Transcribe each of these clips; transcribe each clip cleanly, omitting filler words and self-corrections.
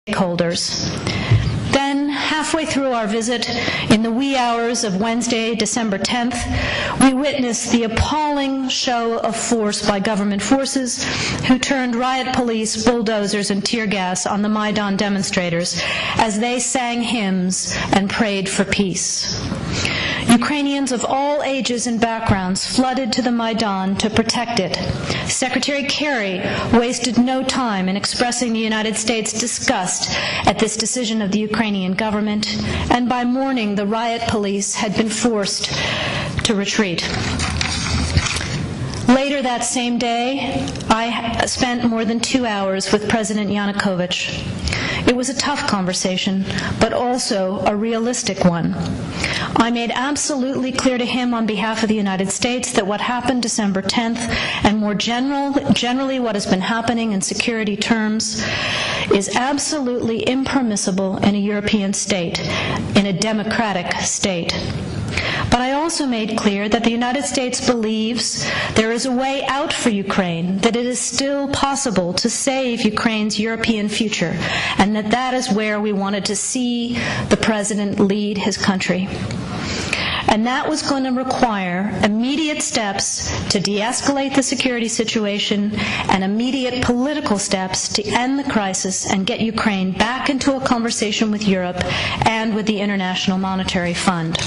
stakeholders. Then, halfway through our visit, in the wee hours of Wednesday, December 10th, we witnessed the appalling show of force by government forces who turned riot police, bulldozers, and tear gas on the Майдан demonstrators as they sang hymns and prayed for peace. Ukrainians of all ages and backgrounds flooded to the Майдан to protect it. Secretary Kerry wasted no time in expressing the United States' disgust at this decision of the Ukrainian government, and by morning the riot police had been forced to retreat. Later that same day, I spent more than 2 hours with President Yanukovych. It was a tough conversation, but also a realistic one. I made absolutely clear to him on behalf of the United States that what happened December 10th, and more generally what has been happening in security terms, is absolutely impermissible in a European state, in a democratic state. But I also made clear that the United States believes there is a way out for Ukraine, that it is still possible to save Ukraine's European future, and that is where we wanted to see the President lead his country. And that was going to require immediate steps to de-escalate the security situation and immediate political steps to end the crisis and get Ukraine back into a conversation with Europe and with the International Monetary Fund.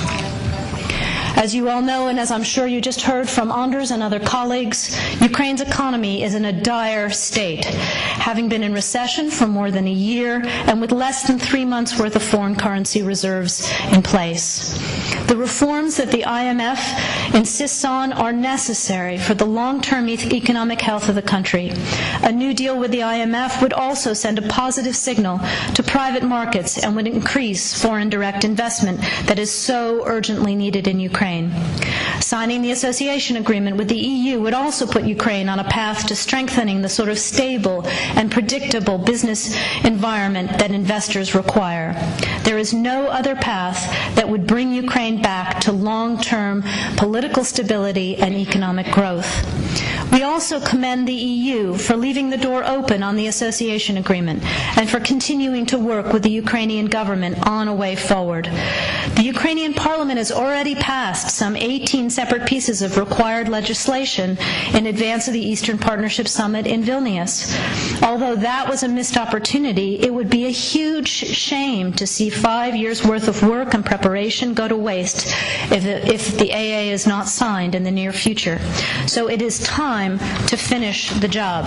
As you all know, and as I'm sure you just heard from Anders and other colleagues, Ukraine's economy is in a dire state, having been in recession for more than a year and with less than 3 months' worth of foreign currency reserves in place. The reforms that the IMF insists on are necessary for the long-term economic health of the country. A new deal with the IMF would also send a positive signal to private markets and would increase foreign direct investment that is so urgently needed in Ukraine. Signing the association agreement with the EU would also put Ukraine on a path to strengthening the sort of stable and predictable business environment that investors require. There is no other path that would bring Ukraine back to long-term political stability and economic growth. We also commend the EU for leaving the door open on the association agreement and for continuing to work with the Ukrainian government on a way forward. The Ukrainian parliament has already passed some 18 separate pieces of required legislation in advance of the Eastern Partnership Summit in Vilnius. Although that was a missed opportunity, it would be a huge shame to see 5 years' worth of work and preparation go to waste if the AA is not signed in the near future. So it is time to finish the job.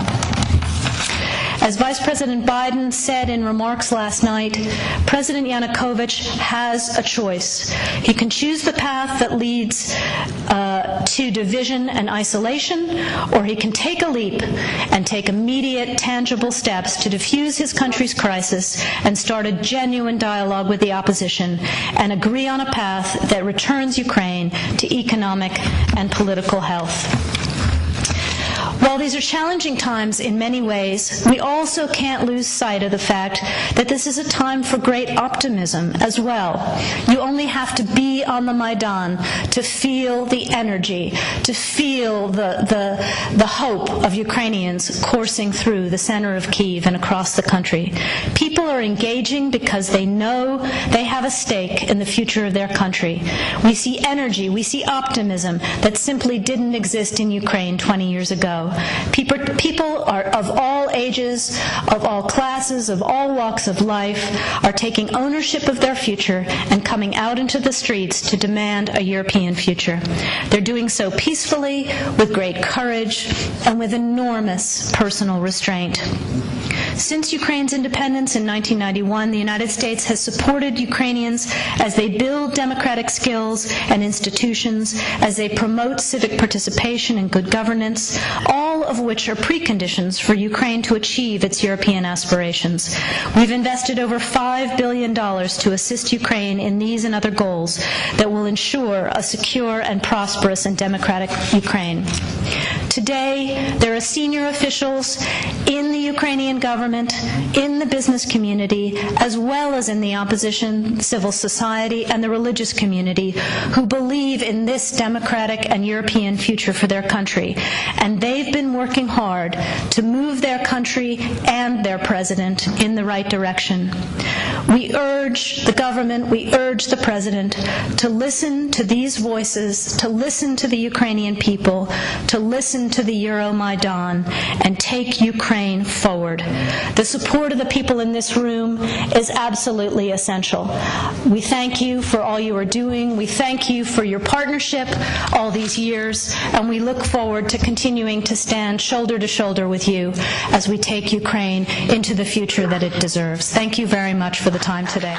As Vice President Biden said in remarks last night, President Yanukovych has a choice. He can choose the path that leads to division and isolation, or he can take a leap and take immediate, tangible steps to defuse his country's crisis and start a genuine dialogue with the opposition and agree on a path that returns Ukraine to economic and political health. While these are challenging times in many ways, we also can't lose sight of the fact that this is a time for great optimism as well. You only have to be on the Майдан to feel the energy, to feel the hope of Ukrainians coursing through the center of Kyiv and across the country. People are engaging because they know they have a stake in the future of their country. We see energy, we see optimism that simply didn't exist in Ukraine 20 years ago. People are of all ages, of all classes, of all walks of life, are taking ownership of their future and coming out into the streets to demand a European future. They're doing so peacefully, with great courage, and with enormous personal restraint. Since Ukraine's independence in 1991, the United States has supported Ukrainians as they build democratic skills and institutions, as they promote civic participation and good governance, all of which are preconditions for Ukraine to achieve its European aspirations. We've invested over $5 billion to assist Ukraine in these and other goals that will ensure a secure and prosperous and democratic Ukraine. Today, there are senior officials in the Ukrainian government, in the business community, as well as in the opposition, civil society, and the religious community who believe in this democratic and European future for their country. And they've been working hard to move their country and their president in the right direction. We urge the government, we urge the president to listen to these voices, to listen to the Ukrainian people, to listen to the Euromaidan, and take Ukraine forward. The support of the people in this room is absolutely essential. We thank you for all you are doing. We thank you for your partnership all these years, and we look forward to continuing to stand shoulder to shoulder with you as we take Ukraine into the future that it deserves. Thank you very much for the time today.